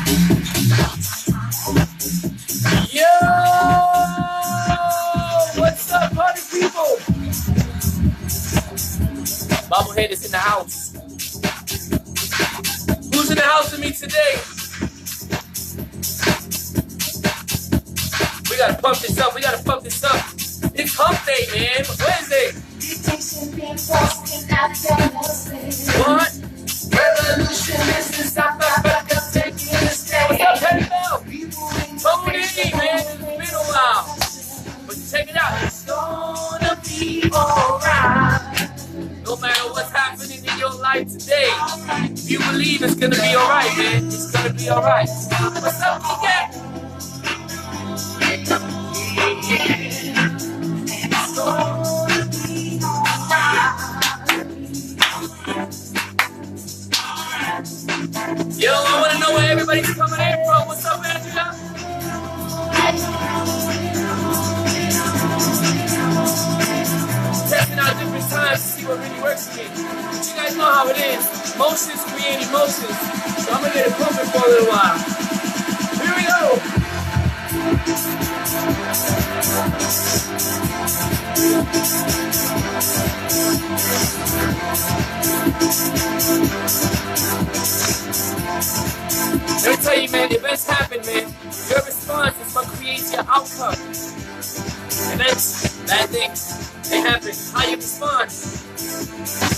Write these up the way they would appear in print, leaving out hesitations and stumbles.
Yo! What's up, party people? Bobblehead is in the house. Who's in the house with me today? We gotta pump this up. We gotta pump this up. It's hump day, man. Wednesday. What? Revolution is the South Africa taking a stand. What's up, Petty Bell? Tune in, man. It's been a while. But check it out. It's gonna be alright. No matter what's happening in your life today, if you believe it's gonna be alright, man. It's gonna be alright. What's up, Cat? Yo, I want to know where everybody's coming in from. What's up, Angela? Testing out different times to see what really works for me. But you guys know how it is. Motions create emotions. So I'm going to get it pumping for a little while. Here we go. Let me tell you, man, events happen, man. Your response is what creates your outcome. Events, bad things, they happen. How you respond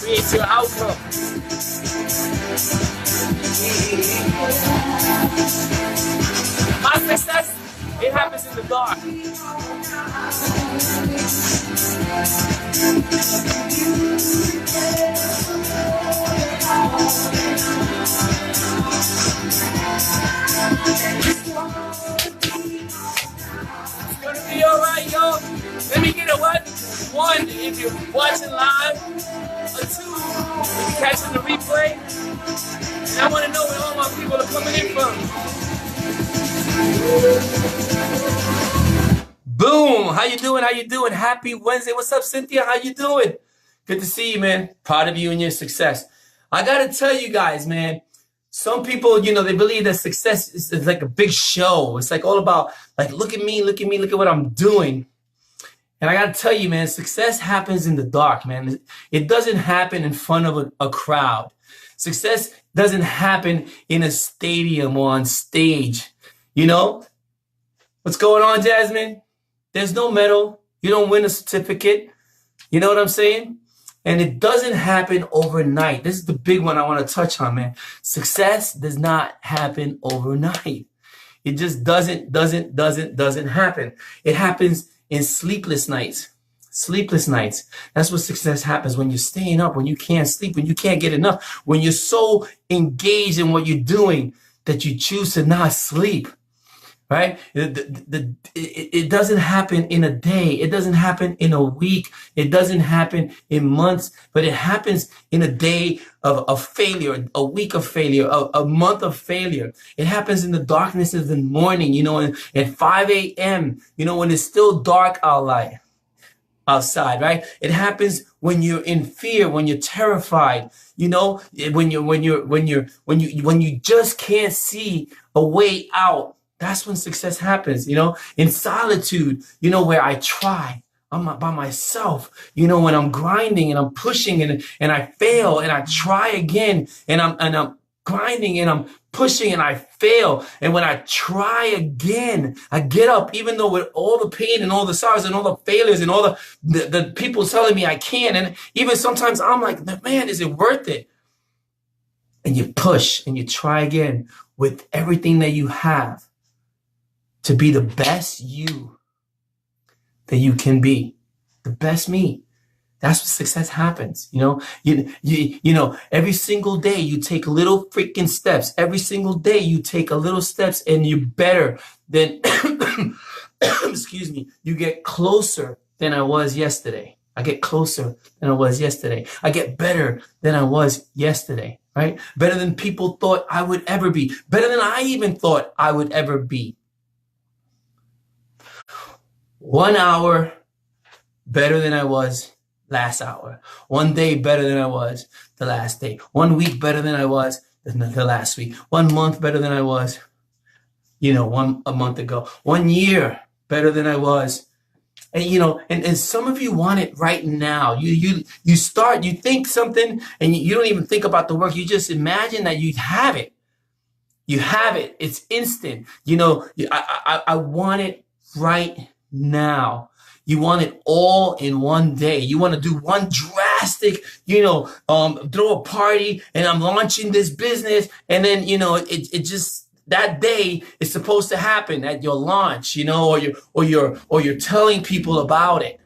creates your outcome. My success, it happens in the dark. It's gonna be alright, yo. Let me get a what? One, if you're watching live. A two, if you're catching the replay. And I want to know where all my people are coming in from. Boom! How you doing? How you doing? Happy Wednesday. What's up, Cynthia? How you doing? Good to see you, man. Proud of you and your success. I gotta tell you guys, man. Some people, you know, they believe that success is like a big show. It's like all about, like, look at me, look at me, look at what I'm doing. And I gotta tell you, man, success happens in the dark, man. It doesn't happen in front of a crowd. Success doesn't happen in a stadium or on stage. You know? What's going on, Jasmine? There's no medal. You don't win a certificate. You know what I'm saying? And it doesn't happen overnight. This is the big one I want to touch on, man. Success does not happen overnight. It just doesn't happen. It happens in sleepless nights. Sleepless nights. That's what success happens, when you're staying up, when you can't sleep, when you can't get enough, when you're so engaged in what you're doing that you choose to not sleep. Right? It doesn't happen in a day. It doesn't happen in a week. It doesn't happen in months, but it happens in a day of failure, a week of failure, a month of failure. It happens in the darkness of the morning, you know, at 5 a.m., you know, when it's still dark outside, right? It happens when you're in fear, when you're terrified, you know, when you just can't see a way out. That's when success happens, you know, in solitude, you know, where I try, I'm by myself, you know, when I'm grinding and I'm pushing and I fail and I try again and I'm grinding and I'm pushing and I fail. And when I try again, I get up, even though with all the pain and all the sorrows and all the failures and all the people telling me I can't. And even sometimes I'm like, man, is it worth it? And you push and you try again with everything that you have, to be the best you that you can be, the best me. That's what success happens. You know, you know, every single day you take little freaking steps. Every single day you take a little steps and you're better than, excuse me, you get closer than I was yesterday. I get closer than I was yesterday. I get better than I was yesterday, right? Better than people thought I would ever be. Better than I even thought I would ever be. 1 hour better than I was last hour. 1 day better than I was the last day. 1 week better than I was the last week. 1 month better than I was a month ago, 1 year better than I was. And and some of you want it right now. You think something and you don't even think about the work. You just imagine that you have it. You have it. It's instant. I want it right now. You want it all in one day. You want to do one drastic, throw a party and I'm launching this business. And then, it just, that day is supposed to happen at your launch, or you're telling people about it.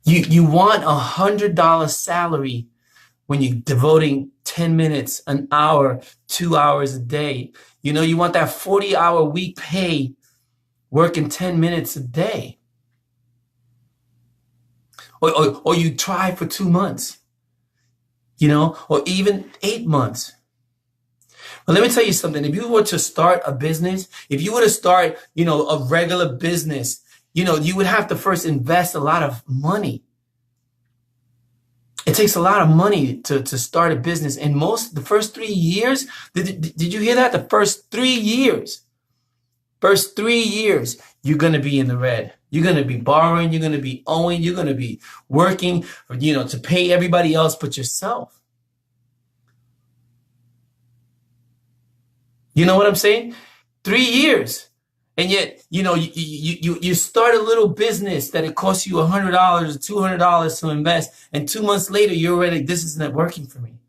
You want $100 salary when you're devoting 10 minutes, an hour, 2 hours a day. You want that 40-hour week pay working 10 minutes a day. Or you try for 2 months, or even 8 months. But let me tell you something. If you were to start a business, if you were to start, a regular business, you would have to first invest a lot of money. It takes a lot of money to start a business. And the first 3 years, did you hear that? The first 3 years, you're going to be in the red. You're going to be borrowing. You're going to be owing. You're going to be working, to pay everybody else but yourself. You know what I'm saying? 3 years. And yet, you start a little business that it costs you $100 or $200 to invest. And 2 months later, you're already, this isn't working for me.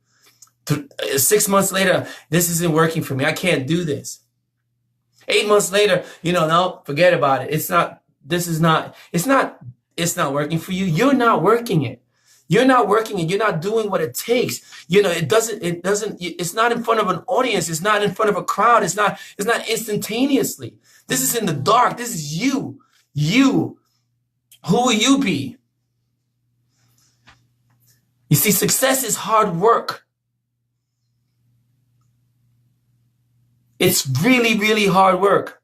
6 months later, this isn't working for me. I can't do this. 8 months later, no, forget about it. It's not working for you. You're not working it. You're not working it. You're not doing what it takes. It's not in front of an audience. It's not in front of a crowd. It's not instantaneously. This is in the dark. This is you. Who will you be? You see, success is hard work. It's really, really hard work.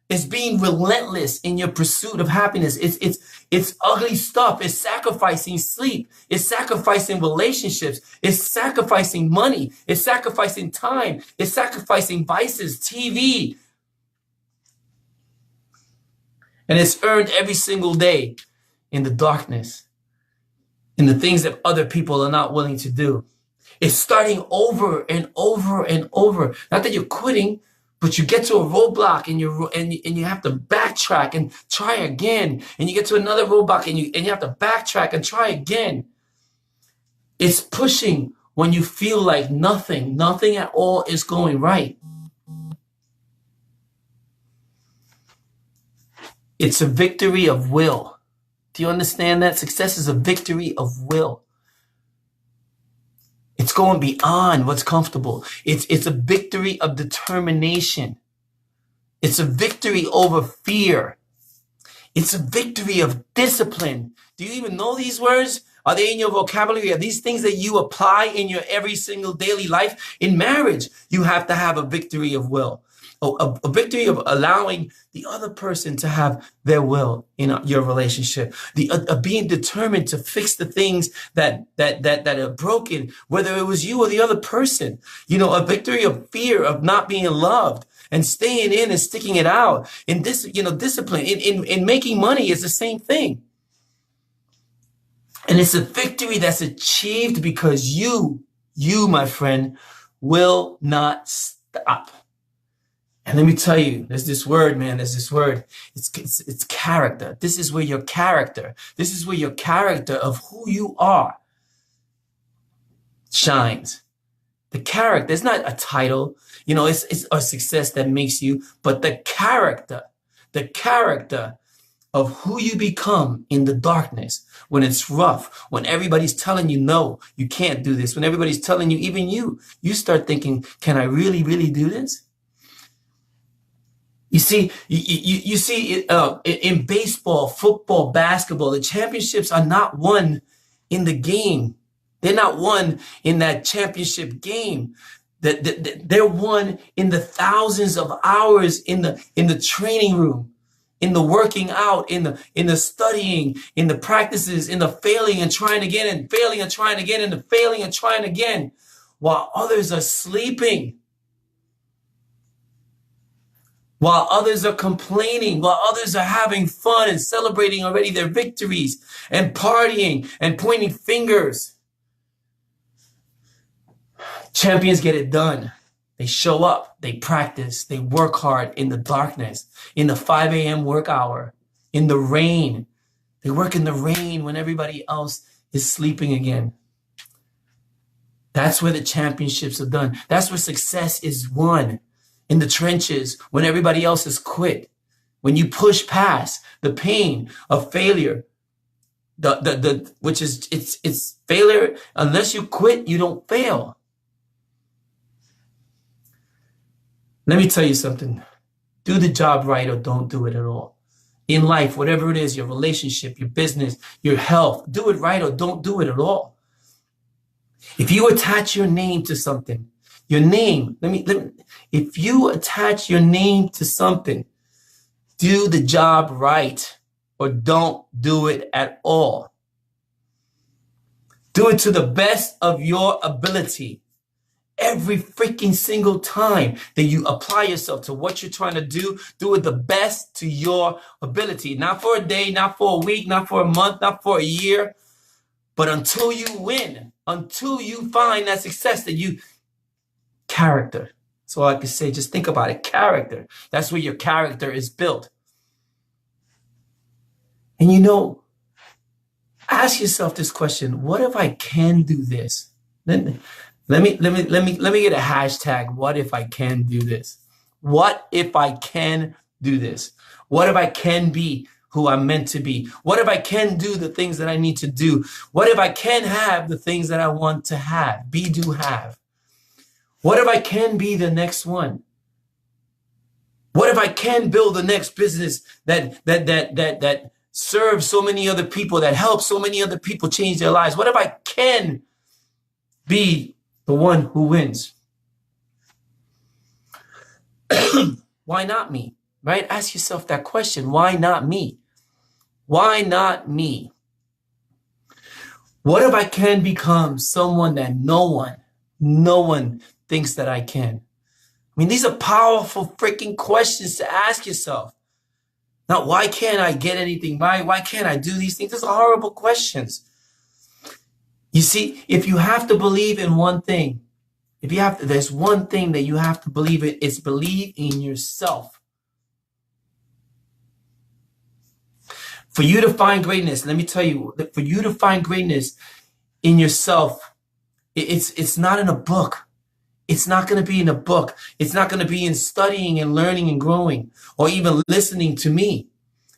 It's being relentless in your pursuit of happiness. It's ugly stuff. It's sacrificing sleep. It's sacrificing relationships. It's sacrificing money. It's sacrificing time. It's sacrificing vices, TV. And it's earned every single day in the darkness, in the things that other people are not willing to do. It's starting over and over and over. Not that you're quitting, but you get to a roadblock and you have to backtrack and try again. And you get to another roadblock and you have to backtrack and try again. It's pushing when you feel like nothing at all is going right. It's a victory of will. Do you understand that? Success is a victory of will. It's going beyond what's comfortable. It's a victory of determination. It's a victory over fear. It's a victory of discipline. Do you even know these words? Are they in your vocabulary? Are these things that you apply in your every single daily life? In marriage, you have to have a victory of will. A victory of allowing the other person to have their will in your relationship, being determined to fix the things that are broken, whether it was you or the other person. A victory of fear of not being loved and staying in and sticking it out. In this, discipline in making money is the same thing. And it's a victory that's achieved because you, my friend, will not stop. And let me tell you, there's this word, man. There's this word. It's character. This is where your character of who you are shines. The character. It's not a title. It's a success that makes you, but the character of who you become in the darkness, when it's rough, when everybody's telling you, no, you can't do this. When everybody's telling you, even you start thinking, can I really, really do this? You see, in baseball, football, basketball, the championships are not won in the game. They're not won in that championship game. They're won in the thousands of hours in the training room, in the working out, in the studying, in the practices, in the failing and trying again, and failing and trying again, and the failing and trying again, while others are sleeping. while others are complaining, while others are having fun and celebrating already their victories and partying and pointing fingers. Champions get it done. They show up, they practice, they work hard in the darkness, in the 5 a.m. work hour, in the rain. They work in the rain when everybody else is sleeping again. That's where the championships are done. That's where success is won, in the trenches when everybody else has quit. When you push past the pain of failure, which is it's failure. Unless you quit, you don't fail. Let me tell you something. Do the job right or don't do it at all. In life, whatever it is, your relationship, your business, your health, do it right or don't do it at all. If you attach your name to something, your name, if you attach your name to something, do the job right or don't do it at all. Do it to the best of your ability. Every freaking single time that you apply yourself to what you're trying to do it the best to your ability. Not for a day, not for a week, not for a month, not for a year, but until you win, until you find that success that you, character. So I can say, just think about it, character. That's where your character is built. And you know, ask yourself this question: what if I can do this? Let me get a hashtag. What if I can do this? What if I can do this? What if I can be who I'm meant to be? What if I can do the things that I need to do? What if I can have the things that I want to have? Be, do, have. What if I can be the next one? What if I can build the next business that serves so many other people, that helps so many other people change their lives? What if I can be the one who wins? Why not me? Right? Ask yourself that question. Why not me? Why not me? What if I can become someone that no one thinks that I can? I mean, these are powerful freaking questions to ask yourself. Not why can't I get anything right? Why can't I do these things? Those are horrible questions. You see, if you have to believe in one thing, there's one thing that you have to believe in, it's believe in yourself. For you to find greatness, let me tell you, for you to find greatness in yourself, it's not in a book. It's not going to be in a book. It's not going to be in studying and learning and growing or even listening to me.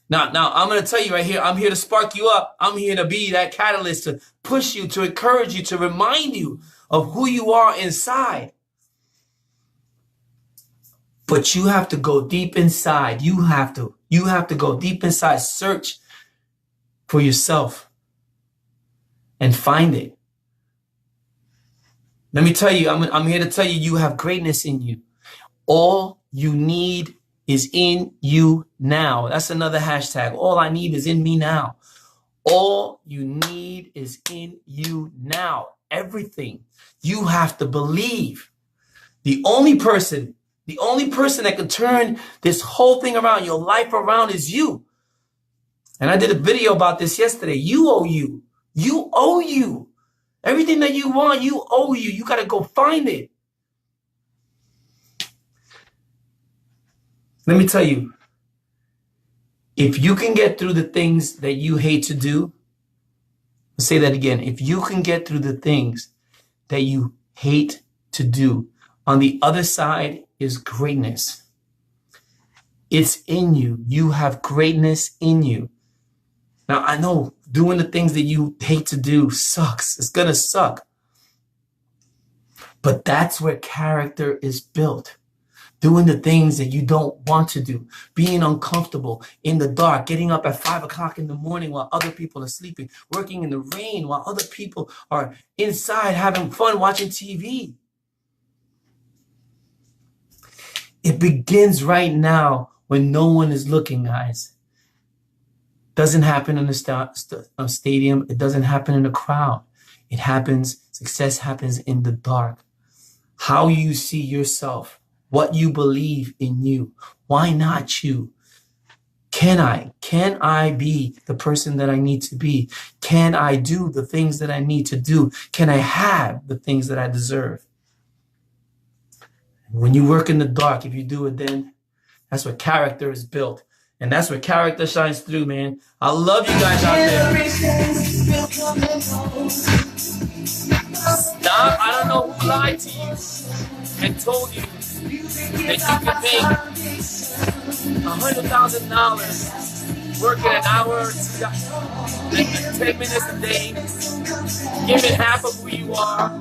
Now, I'm going to tell you right here, I'm here to spark you up. I'm here to be that catalyst to push you, to encourage you, to remind you of who you are inside. But you have to go deep inside. You have to go deep inside, search for yourself and find it. Let me tell you, I'm here to tell you, you have greatness in you. All you need is in you now. That's another hashtag. All I need is in me now. All you need is in you now. Everything. You have to believe. The only person that can turn this whole thing around, your life around, is you. And I did a video about this yesterday. You owe you. You owe you. Everything that you want, you owe you. You got to go find it. Let me tell you, if you can get through the things that you hate to do, I'll say that again. If you can get through the things that you hate to do, on the other side is greatness. It's in you. You have greatness in you. Now, I know doing the things that you hate to do sucks. It's going to suck. But that's where character is built. Doing the things that you don't want to do, being uncomfortable in the dark, getting up at 5 o'clock in the morning while other people are sleeping, working in the rain while other people are inside having fun watching TV. It begins right now when no one is looking, guys. Doesn't happen in a stadium. It doesn't happen in a crowd. It happens, success happens in the dark. How you see yourself what you believe in you. Why not you? Can I be the person that I need to be? Can I do the things that I need to do? Can I have the things that I deserve? When you work in the dark, if you do it, then that's where character is built. And that's where character shines through, man. I love you guys out there. Stop. I don't know who lied to you and told you that you could make $100,000 working an hour, 10 minutes a day, giving half of who you are,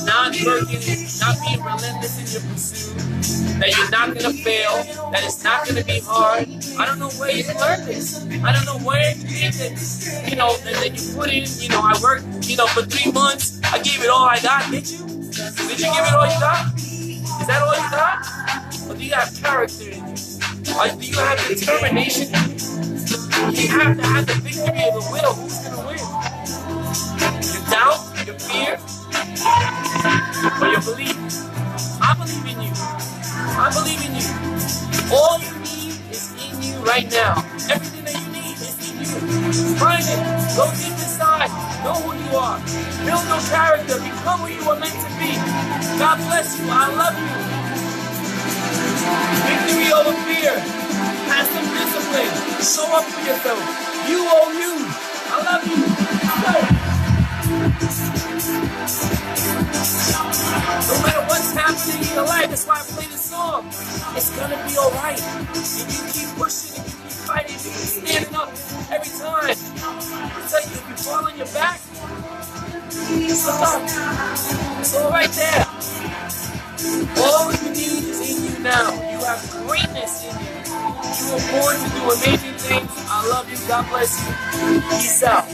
not working, not being relentless in your pursuit, that you're not going to fail, that it's not going to be hard. I don't know where you learned this. I don't know where you did that, that you put in, I worked, for 3 months. I gave it all I got, did you? Did you give it all you got? Is that all you got? Or do you have character in you? Or do you have determination in you? You have to have the victory of the will. Who's going to win? Your doubt, your fear, or your belief? I believe in you. I believe in you. All you need is in you right now. Everything that you need is in you. Find it. Go deep inside. Know who you are. Build your character. Become who you are meant to be. God bless you. I love you. Victory over fear. Have some discipline. Show up for yourself. You owe you. I love you. Go. No matter what's happening in your life, that's why I play this song. It's gonna be alright. If you keep pushing, if you keep fighting, if you keep standing up every time. I tell you, if you fall on your back, just look up. It's all right there. All you need is in you now. You have greatness in you. You were born to do amazing things. I love you. God bless you. Peace out.